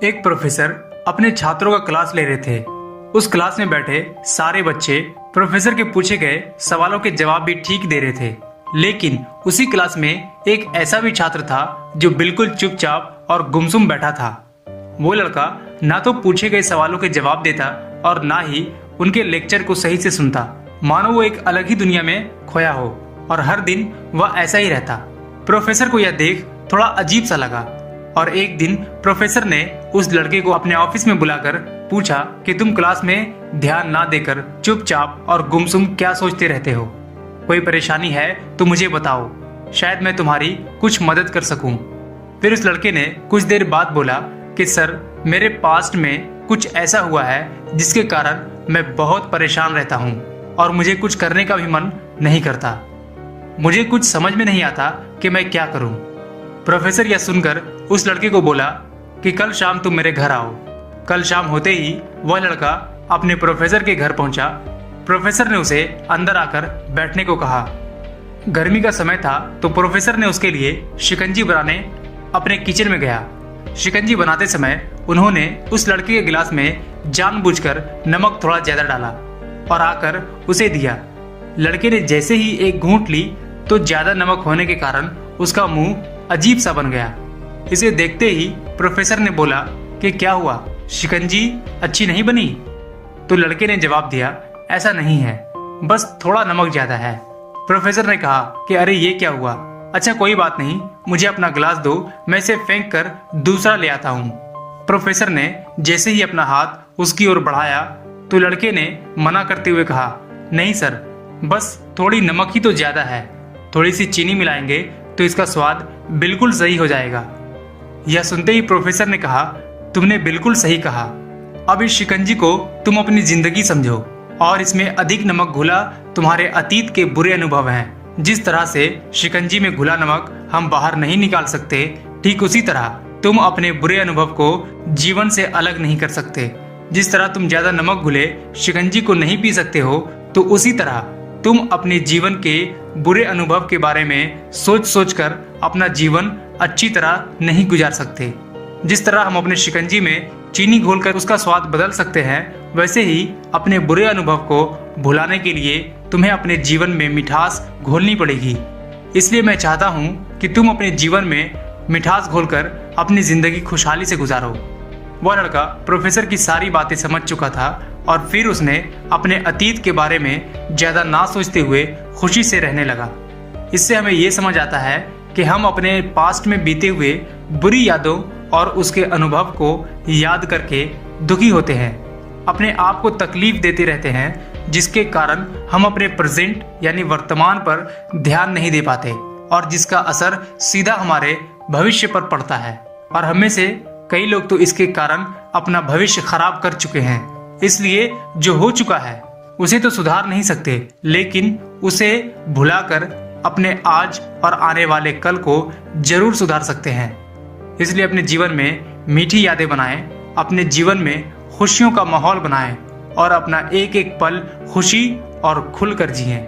एक प्रोफेसर अपने छात्रों का क्लास ले रहे थे। उस क्लास में बैठे सारे बच्चे प्रोफेसर के पूछे गए सवालों के जवाब भी ठीक दे रहे थे, लेकिन उसी क्लास में एक ऐसा भी छात्र था जो बिल्कुल चुपचाप और गुमसुम बैठा था। वो लड़का ना तो पूछे गए सवालों के जवाब देता और ना ही उनके लेक्चर को सही से सुनता, मानो वो एक अलग ही दुनिया में खोया हो और हर दिन वह ऐसा ही रहता। प्रोफेसर को यह देख थोड़ा अजीब सा लगा और एक दिन प्रोफेसर ने उस लड़के को अपने ऑफिस में बुलाकर पूछा कि तुम क्लास में ध्यान ना देकर चुपचाप और गुमसुम क्या सोचते रहते हो? कोई परेशानी है तो मुझे बताओ, शायद मैं तुम्हारी कुछ मदद कर सकूं। फिर उस लड़के ने कुछ देर बाद बोला कि सर, मेरे पास्ट में कुछ ऐसा हुआ है जिसके कारण मैं बहुत परेशान रहता हूं और मुझे कुछ करने का भी मन नहीं करता। मुझे कुछ समझ में नहीं आता कि मैं क्या करूं। प्रोफेसर यह सुनकर उस लड़के को बोला कि कल शाम तुम मेरे घर आओ। कल शाम होते ही वह लड़का अपने प्रोफेसर के घर पहुंचा। प्रोफेसर ने उसे अंदर आकर बैठने को कहा। गर्मी का समय था तो प्रोफेसर ने उसके लिए शिकंजी बनाने अपने किचन में गया। शिकंजी बनाते समय उन्होंने उस लड़के के गिलास में जानबूझकर नमक थोड़ा ज्यादा डाला और आकर उसे दिया। लड़के ने जैसे ही एक घूंट ली तो ज्यादा नमक होने के कारण उसका मुंह अजीब सा बन गया। इसे देखते ही प्रोफेसर ने बोला कि क्या हुआ, शिकंजी अच्छी नहीं बनी? तो लड़के ने जवाब दिया, ऐसा नहीं है, बस थोड़ा नमक ज्यादा है। प्रोफेसर ने कहा कि अरे ये क्या हुआ? अच्छा कोई बात नहीं, मुझे अपना गिलास दो, मैं इसे फेंक कर दूसरा ले आता हूँ। प्रोफेसर ने जैसे ही अपना हाथ उसकी ओर बढ़ाया तो लड़के ने मना करते हुए कहा, नहीं सर, बस थोड़ी नमक ही तो ज्यादा है, थोड़ी सी चीनी मिलाएंगे तो इसका स्वाद बिल्कुल सही हो जाएगा। यह सुनते ही प्रोफेसर ने कहा, तुमने बिल्कुल सही कहा। अब इस शिकंजी को तुम अपनी जिंदगी समझो और इसमें अधिक नमक घुला तुम्हारे अतीत के बुरे अनुभव हैं। जिस तरह से शिकंजी में घुला नमक हम बाहर नहीं निकाल सकते, ठीक उसी तरह तुम अपने बुरे अनुभव को जीवन से अलग नहीं कर सकते। जिस तरह तुम ज्यादा नमक घुले शिकंजी को नहीं पी सकते हो, तो उसी तरह तुम अपने जीवन के बुरे अनुभव के बारे में सोच सोच कर अपना जीवन अच्छी तरह नहीं गुजार सकते। जिस तरह हम अपने शिकंजी में चीनी घोलकर उसका स्वाद बदल सकते हैं, वैसे ही अपने बुरे अनुभव को भुलाने के लिए तुम्हें अपने जीवन में मिठास घोलनी पड़ेगी। इसलिए मैं चाहता हूँ कि तुम अपने जीवन में मिठास घोलकर अपनी जिंदगी खुशहाली से गुजारो। वह लड़का प्रोफेसर की सारी बातें समझ चुका था और फिर उसने अपने अतीत के बारे में ज्यादा ना सोचते हुए खुशी से रहने लगा। इससे हमें ये समझ आता है कि हम अपने पास्ट में बीते हुए बुरी यादों और उसके अनुभव को याद करके दुखी होते हैं, अपने आप को तकलीफ देते रहते हैं, जिसके कारण हम अपने प्रेजेंट यानी वर्तमान पर ध्यान नहीं दे पाते और जिसका असर सीधा हमारे भविष्य पर पड़ता है। और हमें से कई लोग तो इसके कारण अपना भविष्य खराब कर चुके हैं। इसलिए जो हो चुका है उसे तो सुधार नहीं सकते, लेकिन उसे भुलाकर अपने आज और आने वाले कल को जरूर सुधार सकते हैं। इसलिए अपने जीवन में मीठी यादें बनाएं, अपने जीवन में खुशियों का माहौल बनाएं और अपना एक एक पल खुशी और खुलकर जिएं।